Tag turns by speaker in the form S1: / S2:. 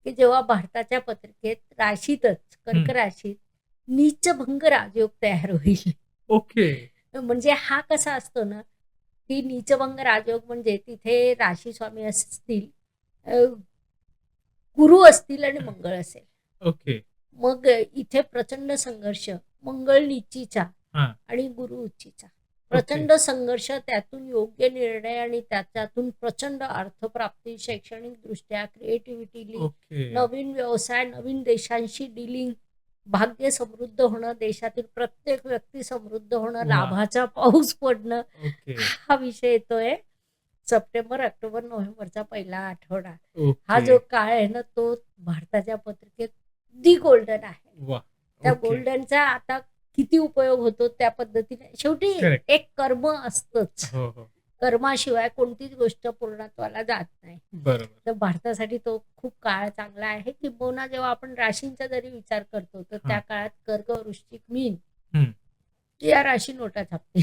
S1: की जेव्हा भारताच्या पत्रिकेत राशीतच कर्क राशीत नीचभंग राजयोग तयार होईल.
S2: ओके.
S1: म्हणजे हा कसा असतो ना, की नीचभंग राजयोग म्हणजे तिथे राशी स्वामी असतील, अ, गुरु असतील आणि मंगळ असेल.
S2: ओके.
S1: मग इथे प्रचंड संघर्ष, मंगळ नीचीचा
S2: हां.
S1: आणि गुरु उच्चीचा.
S2: ओके.
S1: प्रचंड संघर्ष, त्यातून योग्य निर्णय आणि त्याच्यातून प्रचंड अर्थप्राप्ती, शैक्षणिक दृष्ट्या क्रिएटिव्हिटी,
S2: ओके.
S1: नवीन व्यवसाय, नवीन देशांशी डीलिंग, भाग्य समृद्ध होणं, देशातील प्रत्येक व्यक्ती समृद्ध होणं,
S2: वाह!
S1: लाभाचा पाऊस पडणं,
S2: ओके.
S1: हा विषय येतोय सप्टेंबर, ऑक्टोबर, नोव्हेंबरचा पहिला आठवडा. हा
S2: ओके.
S1: जो काळ आहे ना, तो भारताच्या पत्रिकेत दी गोल्डन आहे.
S2: वाह!
S1: त्या
S2: ओके.
S1: गोल्डनचा आता किती उपयोग होतो त्या पद्धतीने, शेवटी
S2: करेक्ट.
S1: एक कर्म असतंच.
S2: हो, हो.
S1: कर्माशिवाय कोणतीच गोष्ट पूर्णत्वाला जात नाही.
S2: बरोबर.
S1: तर भारतासाठी तो खूप काळ चांगला आहे. किंबहुना जेव्हा आपण राशींचा जरी विचार करतो, तर त्या
S2: हां.
S1: काळात कर्क, वृश्चिक, मीन
S2: हं.
S1: या राशी नोटा छापतील.